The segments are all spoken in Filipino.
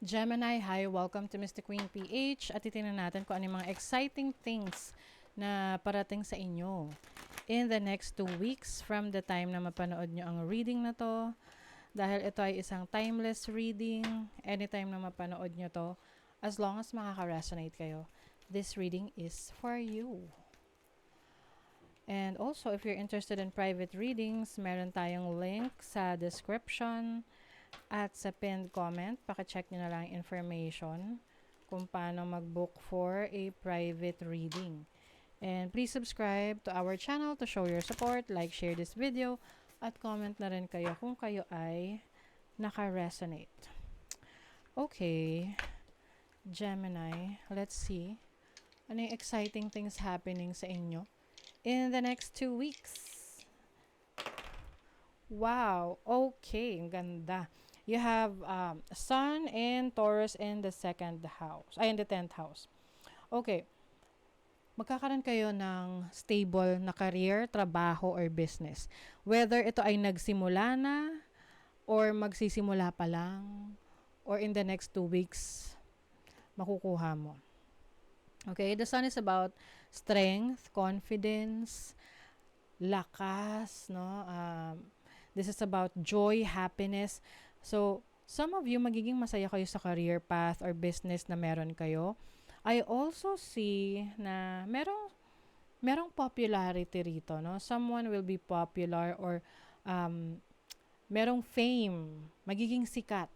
Gemini, hi! Welcome to Mr. Queen PH at titingnan natin kung ano yung mga exciting things na parating sa inyo in the next 2 weeks from the time na mapanood nyo ang reading na to. Dahil ito ay isang timeless reading, anytime na mapanood nyo to, as long as makaka-resonate kayo, this reading is for you. And also, if you're interested in private readings, meron tayong link sa description at sa pinned comment. Paki-check nyo na lang information kung paano mag-book for a private reading. And please subscribe to our channel to show your support, like, share this video, at comment na rin kayo kung kayo ay naka-resonate. Okay, Gemini, let's see. Ano yung exciting things happening sa inyo in the next 2 weeks? Wow, okay, ang ganda. You have Sun and Taurus in the second house, in the 10th house. Okay, magkakaroon kayo ng stable na career, trabaho, or business. Whether ito ay nagsimula na, or magsisimula pa lang, or in the next 2 weeks, makukuha mo. Okay, the Sun is about strength, confidence, lakas, no? This is about joy, happiness. So, some of you, magiging masaya kayo sa career path or business na meron kayo. I also see na merong popularity rito, no? Someone will be popular or merong fame, magiging sikat.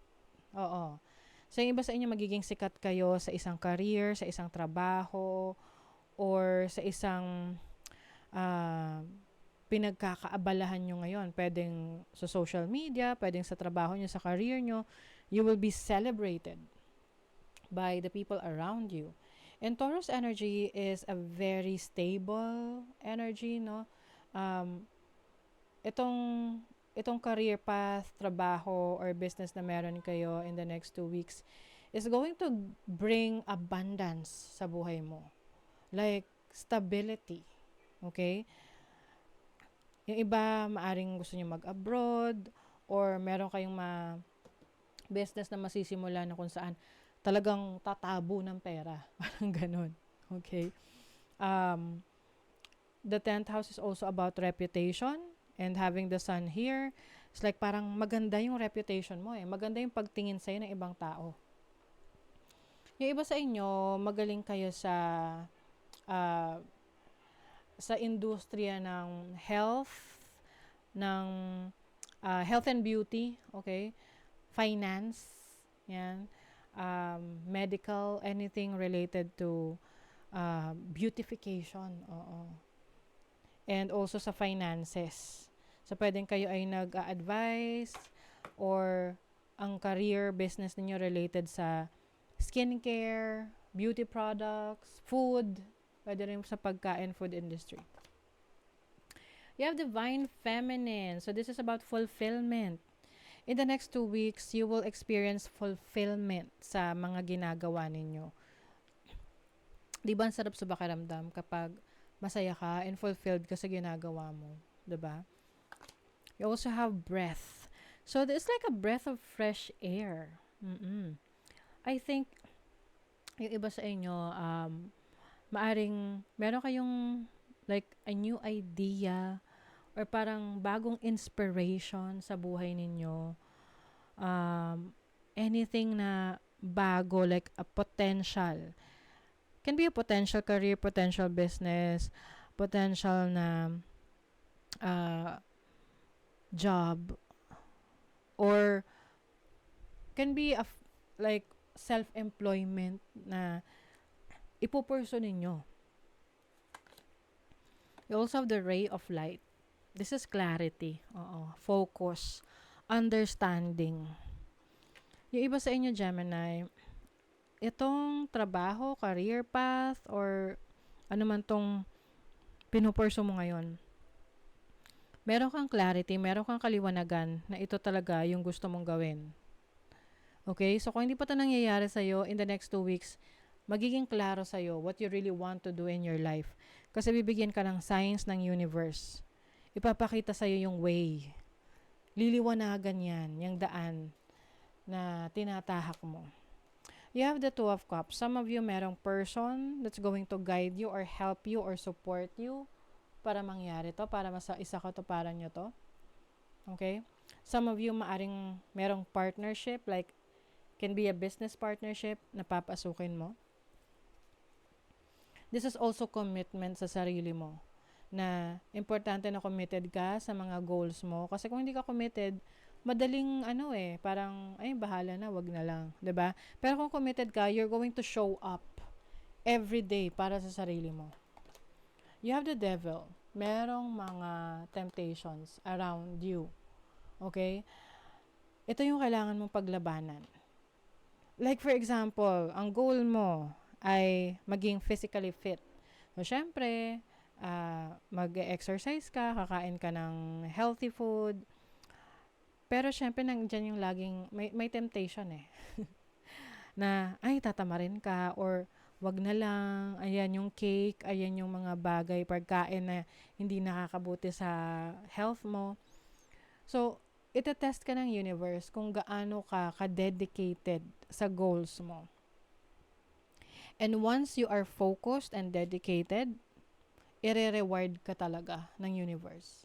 Oo. So, yung iba sa inyo, magiging sikat kayo sa isang career, sa isang trabaho, or sa isang pinagkakaabalahan nyo ngayon. Pwedeng sa social media, pwedeng sa trabaho nyo, sa career nyo. You will be celebrated by the people around you. And Taurus energy is a very stable energy, no? Itong career path, trabaho, or business na meron kayo in the next 2 weeks is going to bring abundance sa buhay mo. Like, stability. Okay? Yung iba, maaring gusto nyo mag-abroad, or meron kayong business na masisimula na kung saan talagang tatabo ng pera. Parang ganun. Okay? The 10th house is also about reputation, and having the Sun here, it's like parang maganda yung reputation mo eh. Maganda yung pagtingin sa'yo ng ibang tao. Yung iba sa inyo, magaling kayo sa industriya ng health and beauty, okay? Finance, yan. Medical, anything related to beautification, oo. And also sa finances. So, pwedeng kayo ay nag-a-advise or ang career, business ninyo related sa skincare, beauty products, food, pwede rin sa pagkain, food industry. You have Divine Feminine. So, this is about fulfillment. In the next 2 weeks, you will experience fulfillment sa mga ginagawa ninyo. Di ba ang sarap sa pakiramdam kapag masaya ka and fulfilled ka sa ginagawa mo? Diba? You also have breath. So, it's like a breath of fresh air. I think, yung iba sa inyo, maaring meron kayong like a new idea or parang bagong inspiration sa buhay ninyo. Anything na bago, like a potential. Can be a potential career, potential business, potential na job, or can be like self-employment na ipupurso ninyo. You also have the ray of light. This is clarity. Focus. Understanding. Yung iba sa inyo, Gemini, itong trabaho, career path, or ano man tong pinupurso mo ngayon, meron kang clarity, meron kang kaliwanagan na ito talaga yung gusto mong gawin. Okay? So, kung hindi pa ito nangyayari sa'yo, in the next 2 weeks, magiging klaro sa'yo what you really want to do in your life. Kasi bibigyan ka ng signs ng universe. Ipapakita sa'yo yung way. Liliwanagan yan, yung daan na tinatahak mo. You have the Two of Cups. Some of you, merong person that's going to guide you or help you or support you para mangyari to, para isa ka to, para nyo to. Okay? Some of you, maaring merong partnership, like, can be a business partnership na papasukin mo. This is also commitment sa sarili mo. Na importante na committed ka sa mga goals mo. Kasi kung hindi ka committed, madaling parang, ay, bahala na, wag na lang. 'Di ba? Pero kung committed ka, you're going to show up every day para sa sarili mo. You have the devil. Merong mga temptations around you. Okay? Ito yung kailangan mong paglabanan. Like for example, ang goal mo ay maging physically fit. So, syempre, mag-exercise ka, kakain ka ng healthy food. Pero syempre, nandiyan yung laging, may temptation na, ay, tatamarin ka, or wag na lang, ayan yung cake, ayan yung mga bagay, pagkain na hindi nakakabuti sa health mo. So, itetest ka ng universe kung gaano ka dedicated sa goals mo. And once you are focused and dedicated, ire-reward ka talaga ng universe.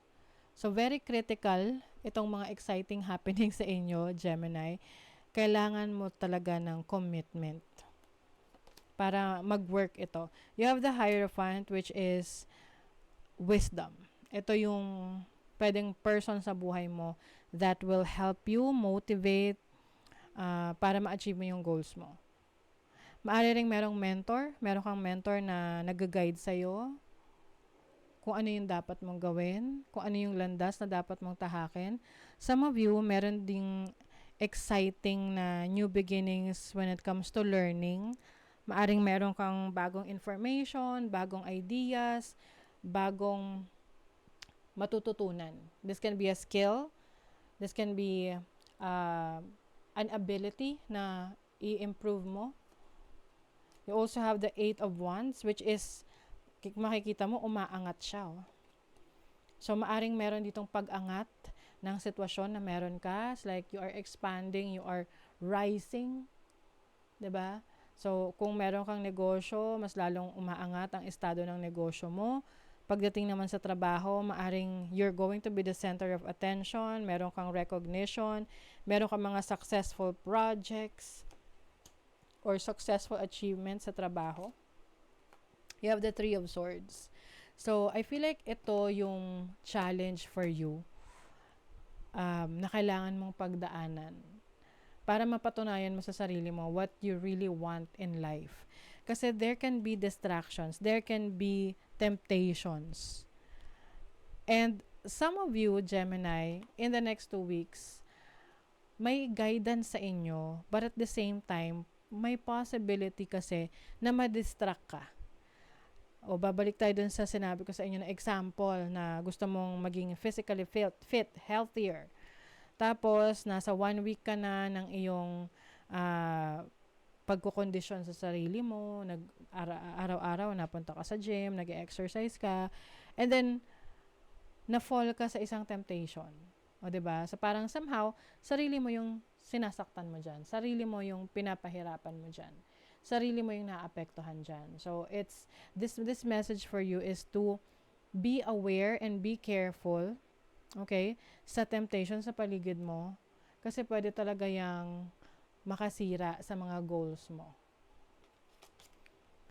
So, very critical itong mga exciting happening sa inyo, Gemini. Kailangan mo talaga ng commitment para mag-work ito. You have the Hierophant, which is wisdom. Ito yung pwedeng person sa buhay mo that will help you motivate para ma-achieve mo yung goals mo. Maaari ring meron kang mentor na nag-guide sa'yo kung ano yung dapat mong gawin, kung ano yung landas na dapat mong tahakin. Some of you, meron ding exciting na new beginnings when it comes to learning. Maaring meron kang bagong information, bagong ideas, bagong matututunan. This can be a skill. This can be an ability na i-improve mo. You also have the Eight of Wands, which is, makikita mo, umaangat siya. So, maaring meron ditong pag-angat ng sitwasyon na meron ka. It's like you are expanding, you are rising. 'Di ba? So, kung meron kang negosyo, mas lalong umaangat ang estado ng negosyo mo. Pagdating naman sa trabaho, maaring you're going to be the center of attention, meron kang recognition, meron kang mga successful projects or successful achievements sa trabaho. You have the Three of Swords. So, I feel like ito yung challenge for you na kailangan mong pagdaanan para mapatunayan mo sa sarili mo what you really want in life. Kasi there can be distractions, there can be temptations. And some of you, Gemini, in the next 2 weeks, may guidance sa inyo, but at the same time, may possibility kasi na ma-distract ka. O babalik tayo dun sa sinabi ko sa inyo na example na gusto mong maging physically fit, healthier. Tapos, nasa 1 week ka na ng iyong pagkukondisyon sa sarili mo, araw-araw napunta ka sa gym, nag-exercise ka, and then, na-fall ka sa isang temptation. O, diba? So, parang somehow, sarili mo yung sinasaktan mo dyan. Sarili mo yung pinapahirapan mo dyan. Sarili mo yung naapektuhan dyan. So, it's, this message for you is to be aware and be careful, okay, sa temptation sa paligid mo. Kasi pwede talaga yung makasira sa mga goals mo.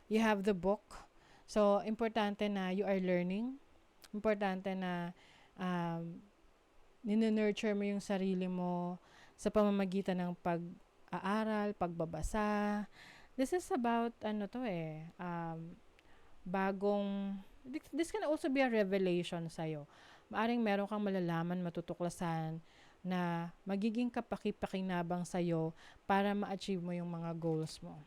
You have the book. So, importante na you are learning. Importante na ninunurture mo yung sarili mo sa pamamagitan ng pag-aaral, pagbabasa. This is about, this can also be a revelation sa'yo. Maaring meron kang malalaman, matutuklasan, na magiging kapaki-pakinabang sa'yo para ma-achieve mo yung mga goals mo.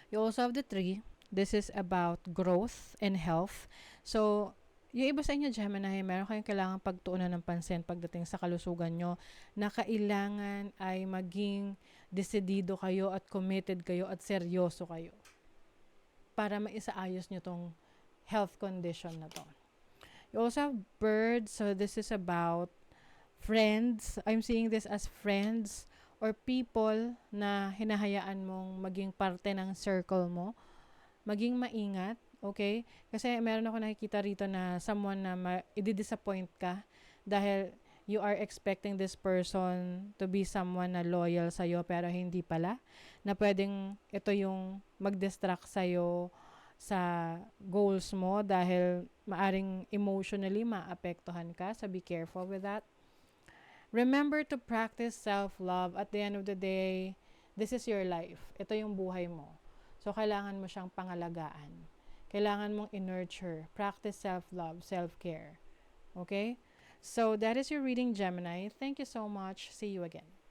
You also have the 3. This is about growth and health. So, yung iba sa inyo, Gemini, meron kayong kailangan pagtuunan ng pansin pagdating sa kalusugan nyo na kailangan ay maging desidido kayo at committed kayo at seryoso kayo para maisaayos nyo tong health condition na to. You also have birds. So, this is about friends. I'm seeing this as friends or people na hinahayaan mong maging parte ng circle mo, maging maingat, okay? Kasi meron ako nakikita rito na someone na i-disappoint ka dahil you are expecting this person to be someone na loyal sa'yo pero hindi pala. Na pwedeng ito yung mag-distract sa'yo sa goals mo dahil maaring emotionally maapektuhan ka. So be careful with that. Remember to practice self-love. At the end of the day, this is your life. Ito yung buhay mo. So kailangan mo siyang pangalagaan. Kailangan mong i-nurture. Practice self-love, self-care. Okay? So that is your reading, Gemini. Thank you so much. See you again.